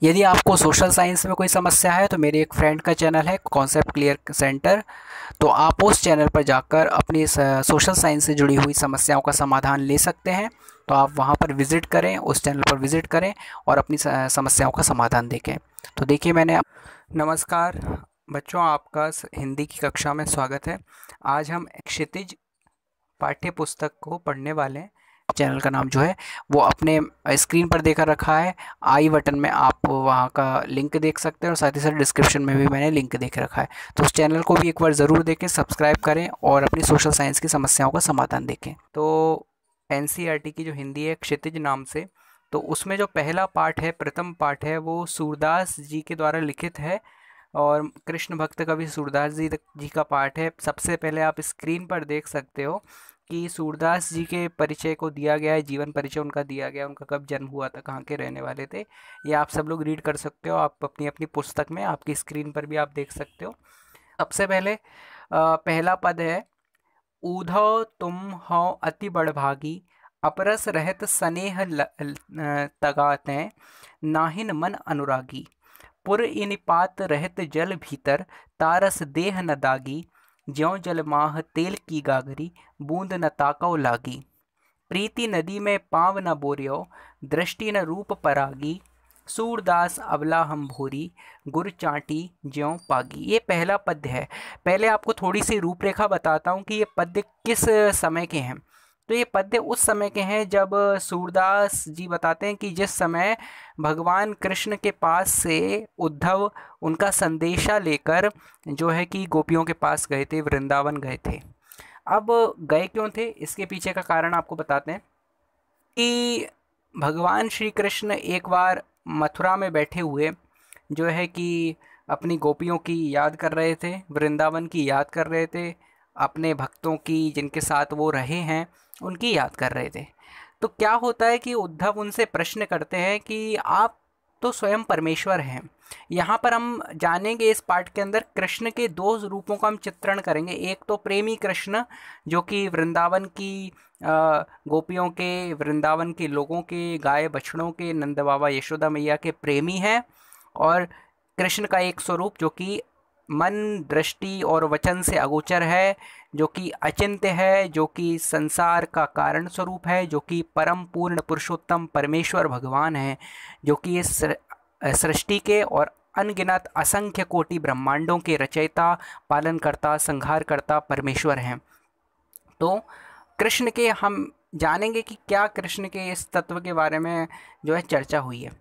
यदि आपको social science में कोई समस्या है तो मेरे एक फ्रेंड का चैनल है कॉन्सेप्ट क्लियर सेंटर। तो आप उस चैनल पर जाकर अपनी सोशल साइंस से जुड़ी हुई समस्याओं का समाधान ले सकते हैं। तो आप वहां पर विज़िट करें, उस चैनल पर विज़िट करें और अपनी समस्याओं का समाधान देखें। तो देखिए नमस्कार बच्चों, आपका हिंदी की कक्षा में स्वागत है। आज हम क्षितिज पाठ्य पुस्तक को पढ़ने वाले हैं। चैनल का नाम जो है वो अपने स्क्रीन पर देकर रखा है। आई बटन में आप वहाँ का लिंक देख सकते हैं और साथ ही साथ डिस्क्रिप्शन में भी मैंने लिंक देख रखा है। तो उस चैनल को भी एक बार ज़रूर देखें, सब्सक्राइब करें और अपनी सोशल साइंस की समस्याओं का समाधान देखें। तो एनसीईआरटी की जो हिंदी है क्षितिज नाम से, तो उसमें जो पहला पाठ है, प्रथम पाठ है, वो सूरदास जी के द्वारा लिखित है और कृष्ण भक्त कवि सूरदास जी का पाठ है। सबसे पहले आप स्क्रीन पर देख सकते हो कि सूरदास जी के परिचय को दिया गया है, जीवन परिचय उनका दिया गया, उनका कब जन्म हुआ था, कहाँ के रहने वाले थे, ये आप सब लोग रीड कर सकते हो। आप अपनी अपनी पुस्तक में, आपकी स्क्रीन पर भी आप देख सकते हो। सबसे पहले पहला पद है, ऊधव तुम हो अति बड़भागी, अपरस रहत स्नेह तगाते, नाहिन मन अनुरागी, पुर इन पात रहत जल भीतर, तारस देह न दागी, ज्यों जल माह तेल की गागरी, बूंद न ताकव लागी, प्रीति नदी में पाव न बोर्यो, दृष्टि न रूप परागी, सूरदास अबला हम भोरी, गुर चाटी ज्यों पागी। ये पहला पद्य है। पहले आपको थोड़ी सी रूपरेखा बताता हूँ कि ये पद्य किस समय के हैं। तो ये पद्य उस समय के हैं जब सूरदास जी बताते हैं कि जिस समय भगवान कृष्ण के पास से उद्धव उनका संदेशा लेकर जो है कि गोपियों के पास गए थे, वृंदावन गए थे। अब गए क्यों थे, इसके पीछे का कारण आपको बताते हैं कि भगवान श्री कृष्ण एक बार मथुरा में बैठे हुए जो है कि अपनी गोपियों की याद कर रहे थे, वृंदावन की याद कर रहे थे, अपने भक्तों की जिनके साथ वो रहे हैं उनकी याद कर रहे थे। तो क्या होता है कि उद्धव उनसे प्रश्न करते हैं कि आप तो स्वयं परमेश्वर हैं। यहाँ पर हम जानेंगे इस पाठ के अंदर कृष्ण के दो रूपों का हम चित्रण करेंगे। एक तो प्रेमी कृष्ण जो कि वृंदावन की गोपियों के, वृंदावन के लोगों के, गाय बछड़ों के, नंद बाबा यशोदा मैया के प्रेमी हैं। और कृष्ण का एक स्वरूप जो कि मन, दृष्टि और वचन से अगोचर है, जो कि अचिंत्य है, जो कि संसार का कारण स्वरूप है, जो कि परम पूर्ण पुरुषोत्तम परमेश्वर भगवान है, जो कि इस सृष्टि के और अनगिनत असंख्य कोटि ब्रह्मांडों के रचयिता, पालनकर्ता, संहारकर्ता परमेश्वर हैं। तो कृष्ण के हम जानेंगे कि क्या कृष्ण के इस तत्व के बारे में जो है चर्चा हुई है।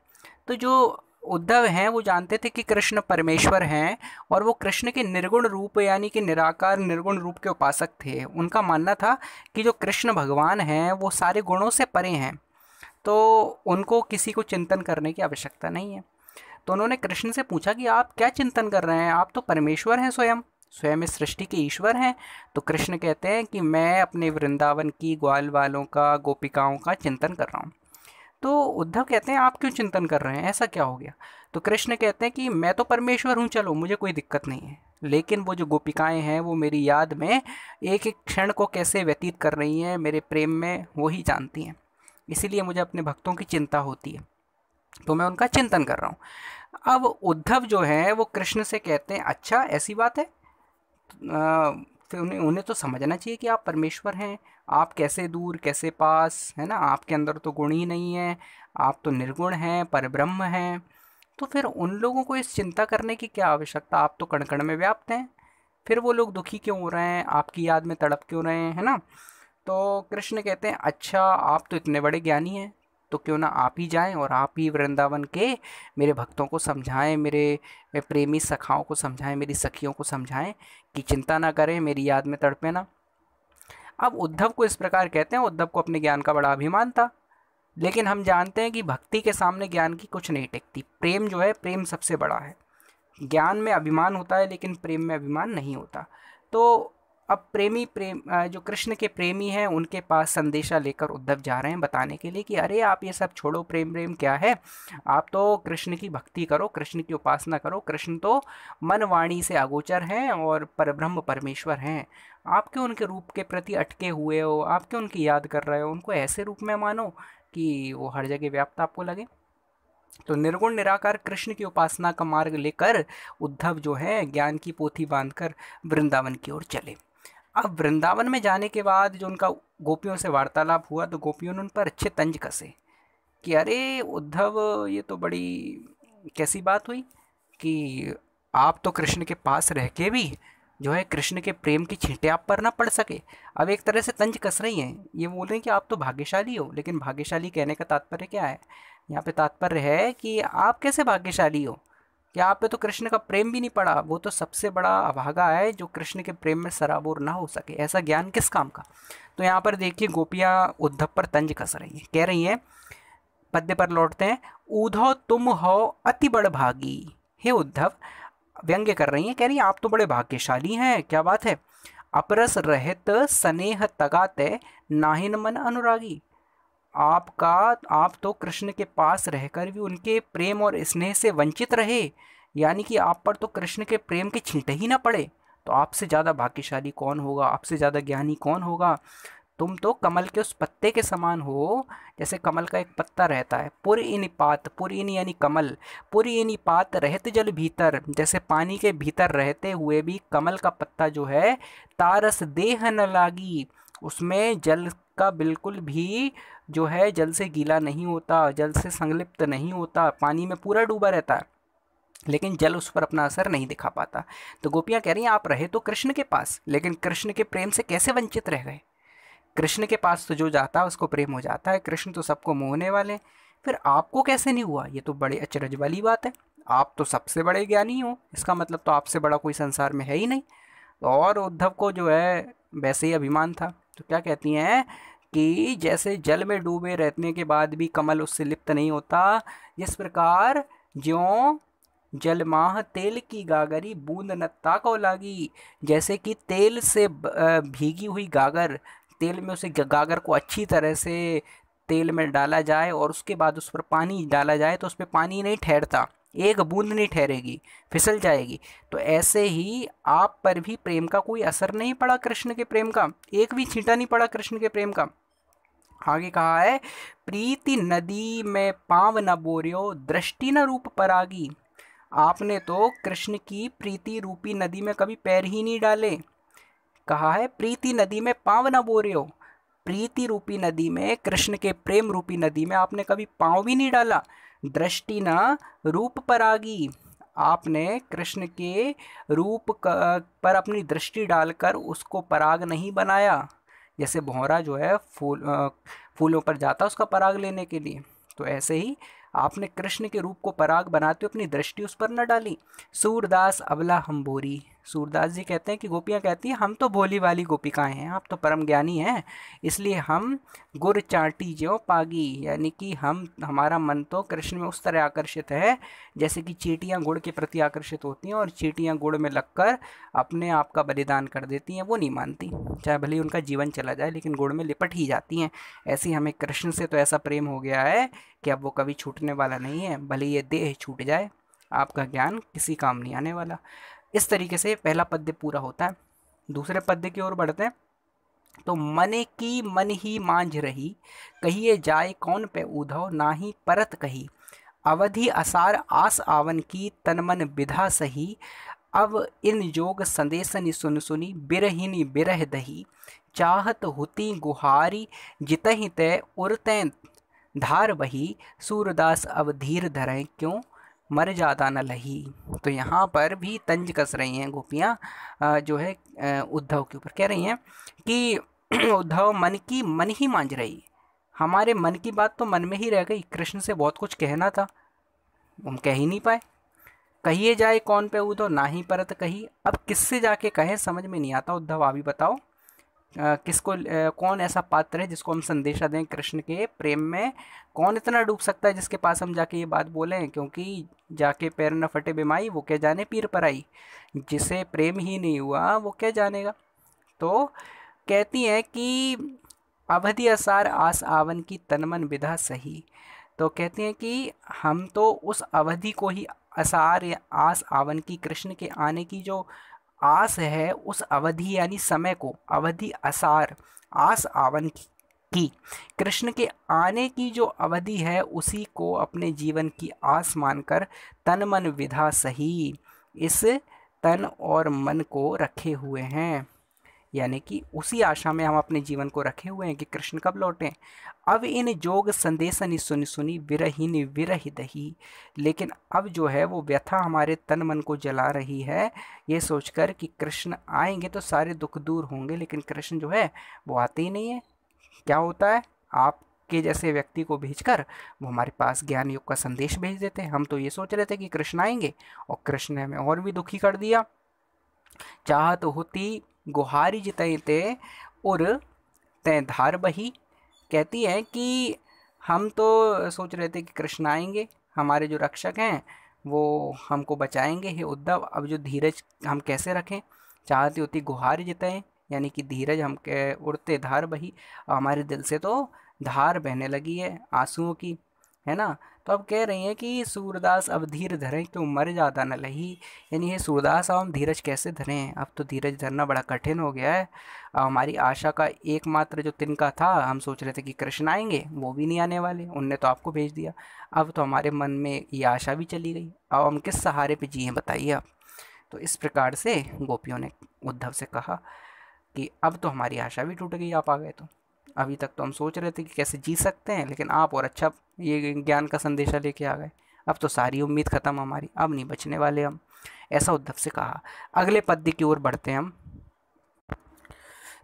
तो जो उद्धव हैं वो जानते थे कि कृष्ण परमेश्वर हैं और वो कृष्ण के निर्गुण रूप यानी कि निराकार निर्गुण रूप के उपासक थे। उनका मानना था कि जो कृष्ण भगवान हैं वो सारे गुणों से परे हैं, तो उनको किसी को चिंतन करने की आवश्यकता नहीं है। तो उन्होंने कृष्ण से पूछा कि आप क्या चिंतन कर रहे हैं, आप तो परमेश्वर हैं, स्वयं स्वयं इस सृष्टि के ईश्वर हैं। तो कृष्ण कहते हैं कि मैं अपने वृंदावन की ग्वाल वालों का, गोपिकाओं का चिंतन कर रहा हूँ। तो उद्धव कहते हैं आप क्यों चिंतन कर रहे हैं, ऐसा क्या हो गया। तो कृष्ण कहते हैं कि मैं तो परमेश्वर हूँ, चलो मुझे कोई दिक्कत नहीं है, लेकिन वो जो गोपिकाएं हैं वो मेरी याद में एक एक क्षण को कैसे व्यतीत कर रही हैं मेरे प्रेम में, वो ही जानती हैं। इसीलिए मुझे अपने भक्तों की चिंता होती है, तो मैं उनका चिंतन कर रहा हूँ। अब उद्धव जो है वो कृष्ण से कहते हैं अच्छा ऐसी बात है। फिर उन्हें उन्हें तो समझना चाहिए कि आप परमेश्वर हैं, आप कैसे दूर कैसे पास, है ना, आपके अंदर तो गुण ही नहीं है, आप तो निर्गुण हैं, परब्रह्म हैं। तो फिर उन लोगों को इस चिंता करने की क्या आवश्यकता, आप तो कण कण में व्याप्त हैं। फिर वो लोग दुखी क्यों हो रहे हैं, आपकी याद में तड़प क्यों रहे हैं, है ना। तो कृष्ण कहते हैं अच्छा आप तो इतने बड़े ज्ञानी हैं, तो क्यों ना आप ही जाएं और आप ही वृंदावन के मेरे भक्तों को समझाएं, मेरे प्रेमी सखाओं को समझाएं, मेरी सखियों को समझाएं कि चिंता ना करें, मेरी याद में तड़पे ना। अब उद्धव को इस प्रकार कहते हैं, उद्धव को अपने ज्ञान का बड़ा अभिमान था, लेकिन हम जानते हैं कि भक्ति के सामने ज्ञान की कुछ नहीं टिकती। प्रेम जो है, प्रेम सबसे बड़ा है। ज्ञान में अभिमान होता है लेकिन प्रेम में अभिमान नहीं होता। तो अब जो कृष्ण के प्रेमी हैं उनके पास संदेशा लेकर उद्धव जा रहे हैं बताने के लिए कि अरे आप ये सब छोड़ो, प्रेम प्रेम क्या है, आप तो कृष्ण की भक्ति करो, कृष्ण की उपासना करो, कृष्ण तो मन वाणी से अगोचर हैं और परब्रह्म परमेश्वर हैं। आप क्यों उनके रूप के प्रति अटके हुए हो, आप क्यों उनकी याद कर रहे हो, उनको ऐसे रूप में मानो कि वो हर जगह व्याप्त आपको लगे। तो निर्गुण निराकार कृष्ण की उपासना का मार्ग लेकर उद्धव जो है ज्ञान की पोथी बांधकर वृंदावन की ओर चले। अब वृंदावन में जाने के बाद जो उनका गोपियों से वार्तालाप हुआ तो गोपियों ने उन पर अच्छे तंज कसे कि अरे उद्धव, ये तो बड़ी कैसी बात हुई कि आप तो कृष्ण के पास रह के भी जो है कृष्ण के प्रेम की छींटे आप पर ना पड़ सके। अब एक तरह से तंज कस रही हैं, ये बोल रही हैं कि आप तो भाग्यशाली हो। लेकिन भाग्यशाली कहने का तात्पर्य क्या है? यहाँ पे तात्पर्य है कि आप कैसे भाग्यशाली हो, कि आप पे तो कृष्ण का प्रेम भी नहीं पड़ा। वो तो सबसे बड़ा अभागा है जो कृष्ण के प्रेम में सराबोर ना हो सके। ऐसा ज्ञान किस काम का। तो यहाँ पर देखिए गोपियाँ उद्धव पर तंज कस रही हैं, कह रही हैं, पद्य पर लौटते हैं, उद्धव तुम हो अति बड़ भागी। हे उद्धव, व्यंग्य कर रही हैं, कह रही हैं आप तो बड़े भाग्यशाली हैं। क्या बात है? अपरस रहित स्नेह तगाते नाहिन मन अनुरागी। आप तो कृष्ण के पास रहकर भी उनके प्रेम और स्नेह से वंचित रहे, यानी कि आप पर तो कृष्ण के प्रेम के छींटे ही ना पड़े। तो आपसे ज़्यादा भाग्यशाली कौन होगा, आपसे ज़्यादा ज्ञानी कौन होगा। तुम तो कमल के उस पत्ते के समान हो, जैसे कमल का एक पत्ता रहता है, पुर इन पात, पुर इन यानी कमल, पुर इन पात रहते जल भीतर, जैसे पानी के भीतर रहते हुए भी कमल का पत्ता जो है तारस देह न लागी, उसमें जल का बिल्कुल भी जो है जल से गीला नहीं होता, जल से संलिप्त नहीं होता, पानी में पूरा डूबा रहता है, लेकिन जल उस पर अपना असर नहीं दिखा पाता। तो गोपियाँ कह रही हैं आप रहे तो कृष्ण के पास, लेकिन कृष्ण के प्रेम से कैसे वंचित रह गए। कृष्ण के पास तो जो जाता है उसको प्रेम हो जाता है, कृष्ण तो सबको मोहने वाले, फिर आपको कैसे नहीं हुआ। ये तो बड़े अचरज वाली बात है। आप तो सबसे बड़े ज्ञानी हो, इसका मतलब तो आपसे बड़ा कोई संसार में है ही नहीं। और उद्धव को जो है वैसे ही अभिमान था। तो क्या कहती हैं कि जैसे जल में डूबे रहने के बाद भी कमल उससे लिप्त नहीं होता, जिस प्रकार ज्यों जलमाह तेल की गागरी बूंद न ताको लागी, जैसे कि तेल से भीगी हुई गागर, तेल में उसे गागर को अच्छी तरह से तेल में डाला जाए और उसके बाद उस पर पानी डाला जाए तो उस पर पानी नहीं ठहरता, एक बूंद नहीं ठहरेगी, फिसल जाएगी। तो ऐसे ही आप पर भी प्रेम का कोई असर नहीं पड़ा, कृष्ण के प्रेम का एक भी छींटा नहीं पड़ा कृष्ण के प्रेम का। आगे कहा है, प्रीति नदी में पाँव न बोरियो दृष्टि न रूप परागी। आपने तो कृष्ण की प्रीति रूपी नदी में कभी पैर ही नहीं डाले। कहा है प्रीति नदी में पाँव न बोरे हो, प्रीति रूपी नदी में, कृष्ण के प्रेम रूपी नदी में आपने कभी पाँव भी नहीं डाला। दृष्टि न रूप परागी, आपने कृष्ण के रूप पर अपनी दृष्टि डालकर उसको पराग नहीं बनाया, जैसे भौरा जो है फूलों पर जाता उसका पराग लेने के लिए। तो ऐसे ही आपने कृष्ण के रूप को पराग बनाते हुए अपनी दृष्टि उस पर न डाली। सूरदास अबला हम बोरी, सूरदास जी कहते हैं कि गोपियाँ कहती हैं हम तो भोली वाली गोपिकाएं हैं, आप तो परम ज्ञानी हैं, इसलिए हम गुर चाटी ज्यों पागी, यानी कि हमारा मन तो कृष्ण में उस तरह आकर्षित है जैसे कि चींटियाँ गुड़ के प्रति आकर्षित होती हैं और चींटियाँ गुड़ में लगकर अपने आप का बलिदान कर देती हैं। वो नहीं मानती, चाहे भले उनका जीवन चला जाए लेकिन गुड़ में लिपट ही जाती हैं। ऐसे ही हमें कृष्ण से तो ऐसा प्रेम हो गया है कि अब वो कभी छूटने वाला नहीं है, भले ये देह छूट जाए, आपका ज्ञान किसी काम नहीं आने वाला। इस तरीके से पहला पद्य पूरा होता है। दूसरे पद्य की ओर बढ़ते हैं। तो मने की मन ही मांझ रही, कहिए जाए कौन पे उधव, नाही परत कही, अवधि असार आस आवन की, तन मन विधा सही, अब इन जोग संदेशनि सुन सुनी, बिरहिनी बिरह दही, चाहत हुती गुहारी, जितहि तय उरतें धार बही, सूरदास अब धीर धरें क्यों, मर जाता न लही। तो यहाँ पर भी तंज कस रही हैं गोपियाँ जो है उद्धव के ऊपर, कह रही हैं कि उद्धव मन ही मांझ रही, हमारे मन की बात तो मन में ही रह गई, कृष्ण से बहुत कुछ कहना था हम कह ही नहीं पाए। कहिए जाए कौन पे उद्धव, ना ही परत कही, अब किससे जाके कहें समझ में नहीं आता। उद्धव आप ही बताओ किसको कौन ऐसा पात्र है जिसको हम संदेशा दें कृष्ण के प्रेम में, कौन इतना डूब सकता है जिसके पास हम जाके ये बात बोलें, क्योंकि जाके पैर न फटे बेमाई वो क्या जाने पीर पर आई, जिसे प्रेम ही नहीं हुआ वो क्या जानेगा। तो कहती हैं कि अवधि असार आस आवन की तन मन विधा सही। तो कहती हैं कि हम तो उस अवधि को ही, असार या आस आवन की, कृष्ण के आने की जो आस है उस अवधि यानी समय को, अवधि असार आस आवन की कि कृष्ण के आने की जो अवधि है उसी को अपने जीवन की आस मानकर तन मन विधा सही इस तन और मन को रखे हुए हैं। यानी कि उसी आशा में हम अपने जीवन को रखे हुए हैं कि कृष्ण कब लौटें। अब इन जोग संदेशनि सुनि सुनि विरहिनी विरह दही। लेकिन अब जो है वो व्यथा हमारे तन मन को जला रही है, ये सोचकर कि कृष्ण आएंगे तो सारे दुख दूर होंगे, लेकिन कृष्ण जो है वो आते ही नहीं है। क्या होता है, आपके जैसे व्यक्ति को भेजकर वो हमारे पास ज्ञान युग का संदेश भेज देते हैं। हम तो ये सोच रहे थे कि कृष्ण आएंगे, और कृष्ण ने हमें और भी दुखी कर दिया। चाहत होती गुहारी जितई ते उर तय धार बही। कहती है कि हम तो सोच रहे थे कि कृष्ण आएंगे, हमारे जो रक्षक हैं वो हमको बचाएंगे हे उद्धव। अब जो धीरज हम कैसे रखें। चाहती होती गुहार जितए, यानी कि धीरज हम के उड़ते धार बही। हमारे दिल से तो धार बहने लगी है आंसुओं की, है ना। तो अब कह रही हैं कि सूरदास अब धीर धरें क्यों मर जाता न लही। यानी ये सूरदास, अब हम धीरज कैसे धरें, अब तो धीरज धरना बड़ा कठिन हो गया है। अब हमारी आशा का एकमात्र जो तिनका था, हम सोच रहे थे कि कृष्ण आएंगे, वो भी नहीं आने वाले, उनने तो आपको भेज दिया। अब तो हमारे मन में ये आशा भी चली गई, अब हम किस सहारे पे जिए बताइए आप। तो इस प्रकार से गोपियों ने उद्धव से कहा कि अब तो हमारी आशा भी टूट गई, आप आ गए तो। अभी तक तो हम सोच रहे थे कि कैसे जी सकते हैं, लेकिन आप और अच्छा ये ज्ञान का संदेशा लेके आ गए। अब तो सारी उम्मीद ख़त्म हमारी, अब नहीं बचने वाले हम। ऐसा उद्धव से कहा। अगले पद्य की ओर बढ़ते हैं हम।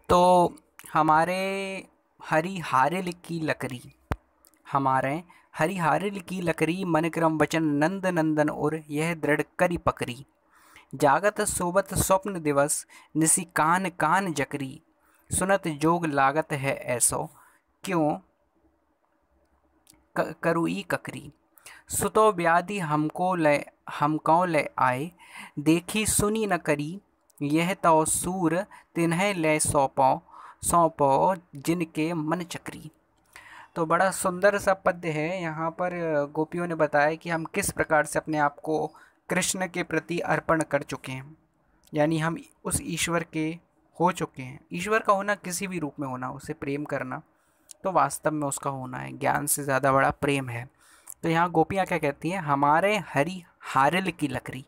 तो हमारे हरि हारिल की लकड़ी, हमारे हरि हारिल की लकड़ी मन क्रम वचन नंद नंदन और यह दृढ़ करी पकड़ी। जागत सोबत स्वप्न दिवस निसी कान कान जकरी। सुनत जोग लागत है ऐसो क्यों करुई ककरी। सुतो व्याधि हमको ले आए देखी सुनी न करी। यह तो सूर तिन्ह ले सौंपो सौंपो जिनके मन चक्री। तो बड़ा सुंदर सा पद्य है। यहाँ पर गोपियों ने बताया कि हम किस प्रकार से अपने आप को कृष्ण के प्रति अर्पण कर चुके हैं, यानी हम उस ईश्वर के हो चुके हैं। ईश्वर का होना किसी भी रूप में होना, उसे प्रेम करना तो वास्तव में उसका होना है। ज्ञान से ज़्यादा बड़ा प्रेम है। तो यहाँ गोपियाँ क्या कहती हैं, हमारे हरि हारिल की लकड़ी।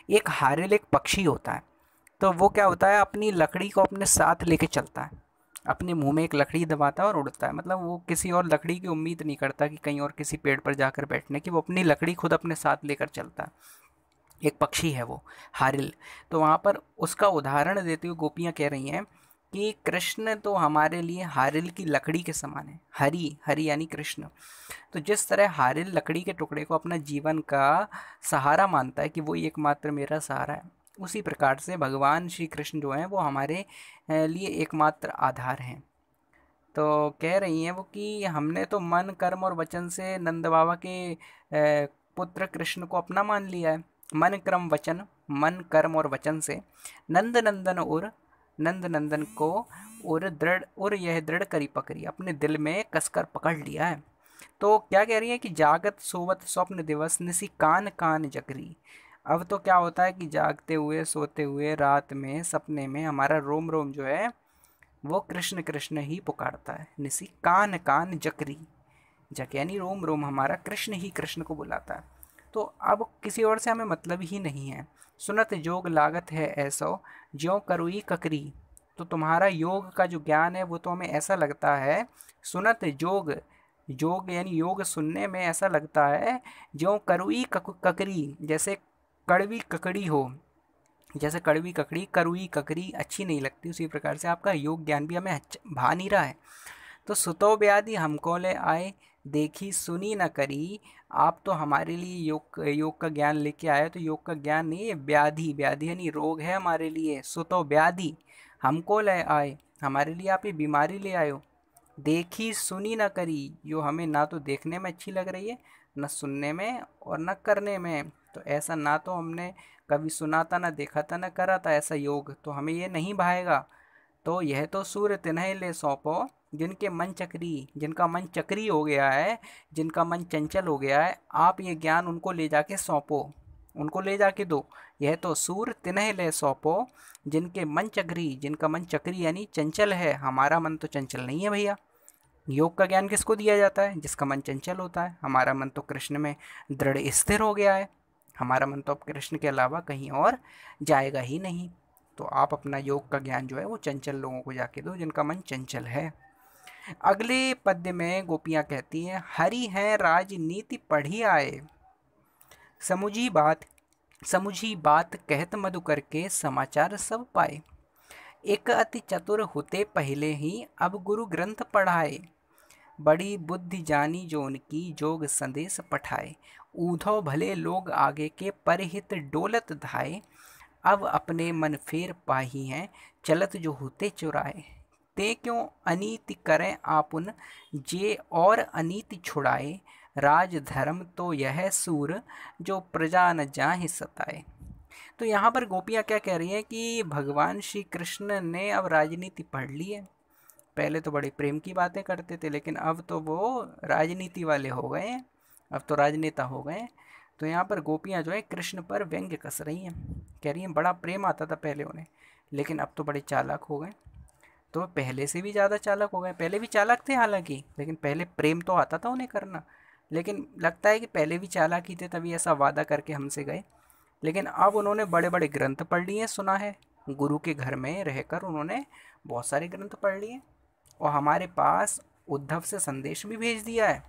एक हारिल एक पक्षी होता है, तो वो क्या होता है, अपनी लकड़ी को अपने साथ लेके चलता है। अपने मुंह में एक लकड़ी दबाता है और उड़ता है। मतलब वो किसी और लकड़ी की उम्मीद नहीं करता कि कहीं और किसी पेड़ पर जाकर बैठने की, वो अपनी लकड़ी खुद अपने साथ लेकर चलता है। एक पक्षी है वो हारिल। तो वहाँ पर उसका उदाहरण देते हुए गोपियाँ कह रही हैं कि कृष्ण तो हमारे लिए हारिल की लकड़ी के समान है। हरि हरि यानी कृष्ण। तो जिस तरह हारिल लकड़ी के टुकड़े को अपना जीवन का सहारा मानता है कि वो एकमात्र मेरा सहारा है, उसी प्रकार से भगवान श्री कृष्ण जो हैं वो हमारे लिए एकमात्र आधार हैं। तो कह रही हैं वो कि हमने तो मन कर्म और वचन से नंद बाबा के पुत्र कृष्ण को अपना मान लिया है। मन क्रम वचन, मन कर्म और वचन से नंद नंदन और नंद नंदन को और दृढ़ और यह दृढ़ करी पकड़ी, अपने दिल में कसकर पकड़ लिया है। तो क्या कह रही है कि जागत सोवत स्वप्न दिवस निसी कान कान जकरी। अब तो क्या होता है कि जागते हुए सोते हुए रात में सपने में हमारा रोम रोम जो है वो कृष्ण कृष्ण ही पुकारता है। निसी कान कान जकरी, जक यानी रोम रोम हमारा कृष्ण ही कृष्ण को बुलाता है। तो अब किसी और से हमें मतलब ही नहीं है। सुनत जोग लागत है ऐसो ज्यों करुई ककरी। तो तुम्हारा योग का जो ज्ञान है वो तो हमें ऐसा लगता है, सुनत जोग, जोग यानी योग सुनने में ऐसा लगता है ज्यों करुई ककरी, जैसे कड़वी ककड़ी हो। जैसे कड़वी ककड़ी करुई ककरी अच्छी नहीं लगती, उसी प्रकार से आपका योग ज्ञान भी हमें भा नहीं रहा है। तो सुतो व्याधि हमको ले आए देखी सुनी न करी। आप तो हमारे लिए योग का ज्ञान लेके आए, तो योग का ज्ञान नहीं है, व्याधि, व्याधि यानी रोग है हमारे लिए। सुतो व्याधि हमको ले आए, हमारे लिए आप ये बीमारी ले आए हो। देखी सुनी न करी, जो हमें ना तो देखने में अच्छी लग रही है, न सुनने में और न करने में। तो ऐसा ना तो हमने कभी सुना था, ना देखा था, ना करा था ऐसा योग, तो हमें ये नहीं भाएगा। तो यह तो सूर्य तिन्ह ले सौंपो जिनके मन चक्री, जिनका मन चक्री हो गया है, जिनका मन चंचल हो गया है, आप ये ज्ञान उनको ले जाके सौंपो, उनको ले जाके दो। यह तो सूर्य तिन्ह ले सौंपो जिनके मन चक्री, जिनका मन चक्री यानी चंचल है। हमारा मन तो चंचल नहीं है भैया। योग का ज्ञान किसको दिया जाता है? जिसका मन चंचल होता है। हमारा मन तो कृष्ण में दृढ़ स्थिर हो गया है, हमारा मन तो अब कृष्ण के अलावा कहीं और जाएगा ही नहीं। तो आप अपना योग का ज्ञान जो है वो चंचल लोगों को जाके दो, जिनका मन चंचल है। अगले पद्य में गोपियाँ कहती हैं, हरि है राजनीति पढ़ी आए, समुझी बात समुझी बात कहत मधुकर के समाचार सब पाए। एक अति चतुर होते पहले ही अब गुरु ग्रंथ पढ़ाए, बड़ी बुद्धि जानी जो उनकी जोग संदेश पठाए। ऊधव भले लोग आगे के परहित डोलत धाए, अब अपने मन फेर पाही हैं चलत जो होते चुराए। ते क्यों अनीति करें आपुन जे और अनीति छुड़ाए, राज धर्म तो यह सूर जो प्रजा न जाहि सताए। तो यहाँ पर गोपियाँ क्या कह रही हैं कि भगवान श्री कृष्ण ने अब राजनीति पढ़ ली है। पहले तो बड़े प्रेम की बातें करते थे, लेकिन अब तो वो राजनीति वाले हो गए हैं, अब तो राजनेता हो गए हैं। तो यहाँ पर गोपियाँ जो है कृष्ण पर व्यंग्य कस रही हैं, कह रही हैं बड़ा प्रेम आता था पहले उन्हें, लेकिन अब तो बड़े चालाक हो गए। तो पहले से भी ज़्यादा चालाक हो गए, पहले भी चालाक थे हालांकि, लेकिन पहले प्रेम तो आता था उन्हें करना, लेकिन लगता है कि पहले भी चालाक ही थे, तभी ऐसा वादा करके हमसे गए। लेकिन अब उन्होंने बड़े बड़े ग्रंथ पढ़ लिए, सुना है गुरु के घर में रहकर उन्होंने बहुत सारे ग्रंथ पढ़ लिए, और हमारे पास उद्धव से संदेश भी भेज दिया है।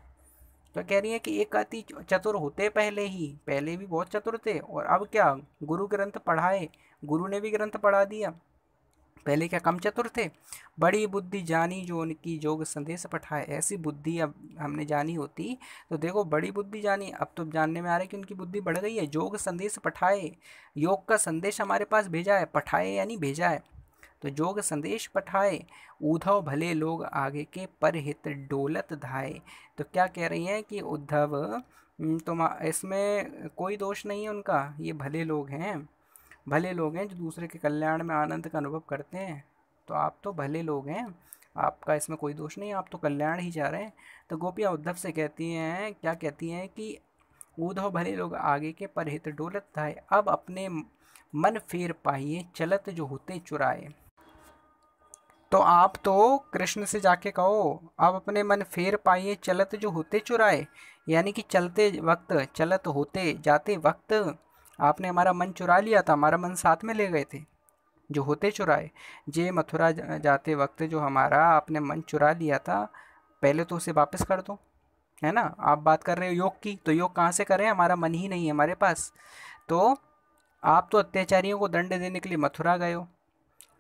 तो कह रही है कि एक अति चतुर होते पहले भी बहुत चतुर थे, और अब क्या गुरु ग्रंथ पढ़ाए, गुरु ने भी ग्रंथ पढ़ा दिया। पहले क्या कम चतुर थे? बड़ी बुद्धि जानी जो उनकी जोग संदेश पठाए। ऐसी बुद्धि अब हमने जानी होती तो देखो, बड़ी बुद्धि जानी, अब तो जानने में आ रहा है कि उनकी बुद्धि बढ़ गई है। जोग संदेश पठाए, योग का संदेश हमारे पास भेजा है, पठाए यानी भेजा है। तो जोग संदेश पठाए, उद्धव भले लोग आगे के परहित डोलत धाए। तो क्या कह रही हैं कि उद्धव तो इसमें कोई दोष नहीं है उनका, ये भले लोग हैं, भले लोग हैं जो दूसरे के कल्याण में आनंद का अनुभव करते हैं। तो आप तो भले लोग हैं, आपका इसमें कोई दोष नहीं, आप तो कल्याण ही चाह रहे हैं। तो गोपियाँ उद्धव से कहती हैं, क्या कहती हैं कि उद्धव भले लोग आगे के परहित डोलत धाए, अब अपने मन फेर पाइए चलत जो होते चुराए। तो आप तो कृष्ण से जाके कहो, अब अपने मन फेर पाइए चलत जो होते चुराए, यानी कि चलते वक्त, चलत होते जाते वक्त आपने हमारा मन चुरा लिया था, हमारा मन साथ में ले गए थे, जो होते चुराए। जे मथुरा जाते वक्त जो हमारा आपने मन चुरा लिया था, पहले तो उसे वापस कर दो, है ना। आप बात कर रहे हो योग की, तो योग कहाँ से करें, हमारा मन ही नहीं है हमारे पास। तो आप तो अत्याचारियों को दंड देने के लिए मथुरा गए हो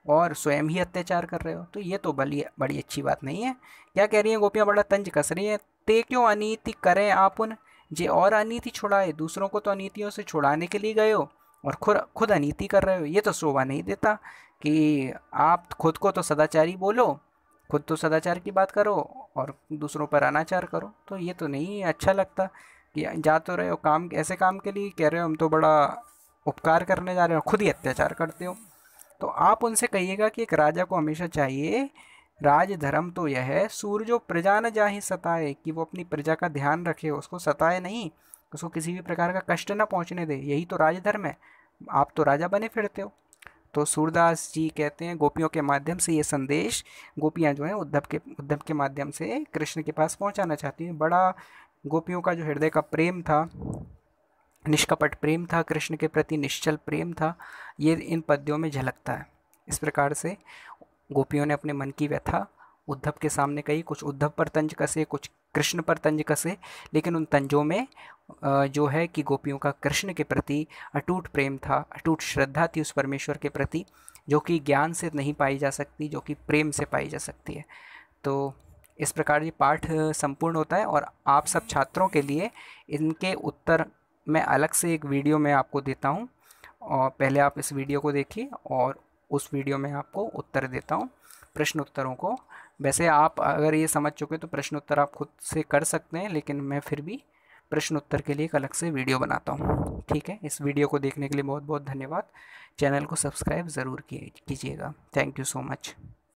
और स्वयं ही अत्याचार कर रहे हो, तो ये तो बड़ी अच्छी बात नहीं है। क्या कह रही हैं गोपियाँ, बड़ा तंज कस रही हैं। ते क्यों अनीति करें आपुन जे और अनीति छुड़ाए, दूसरों को तो अनीतियों से छुड़ाने के लिए गए हो और खुद अनीति कर रहे हो। ये तो शोभा नहीं देता कि आप खुद को तो सदाचारी बोलो, खुद तो सदाचार की बात करो और दूसरों पर अनाचार करो। तो ये तो नहीं अच्छा लगता कि जा तो रहे हो काम, ऐसे काम के लिए कह रहे हो हम तो बड़ा उपकार करने जा रहे हो, खुद ही अत्याचार करते हो। तो आप उनसे कहिएगा कि एक राजा को हमेशा चाहिए, राज धर्म तो यह है सूर जो प्रजा न जाहि सताए, कि वो अपनी प्रजा का ध्यान रखे, उसको सताए नहीं, उसको किसी भी प्रकार का कष्ट न पहुंचने दे, यही तो राजधर्म है। आप तो राजा बने फिरते हो। तो सूरदास जी कहते हैं गोपियों के माध्यम से ये संदेश गोपियाँ जो हैं उद्धव के माध्यम से कृष्ण के पास पहुंचाना चाहती हैं। बड़ा गोपियों का जो हृदय का प्रेम था, निष्कपट प्रेम था, कृष्ण के प्रति निश्चल प्रेम था, ये इन पद्यों में झलकता है। इस प्रकार से गोपियों ने अपने मन की व्यथा उद्धव के सामने कही, कुछ उद्धव पर तंज कसे, कुछ कृष्ण पर तंज कसे, लेकिन उन तंजों में जो है कि गोपियों का कृष्ण के प्रति अटूट प्रेम था, अटूट श्रद्धा थी उस परमेश्वर के प्रति, जो कि ज्ञान से नहीं पाई जा सकती, जो कि प्रेम से पाई जा सकती है। तो इस प्रकार ये पाठ संपूर्ण होता है, और आप सब छात्रों के लिए इनके उत्तर मैं अलग से एक वीडियो में आपको देता हूँ, और पहले आप इस वीडियो को देखिए और उस वीडियो में आपको उत्तर देता हूँ प्रश्न उत्तरों को। वैसे आप अगर ये समझ चुके तो प्रश्न उत्तर आप खुद से कर सकते हैं, लेकिन मैं फिर भी प्रश्न उत्तर के लिए एक अलग से वीडियो बनाता हूँ। ठीक है, इस वीडियो को देखने के लिए बहुत बहुत धन्यवाद। चैनल को सब्सक्राइब ज़रूर कीजिएगा। Thank you so much.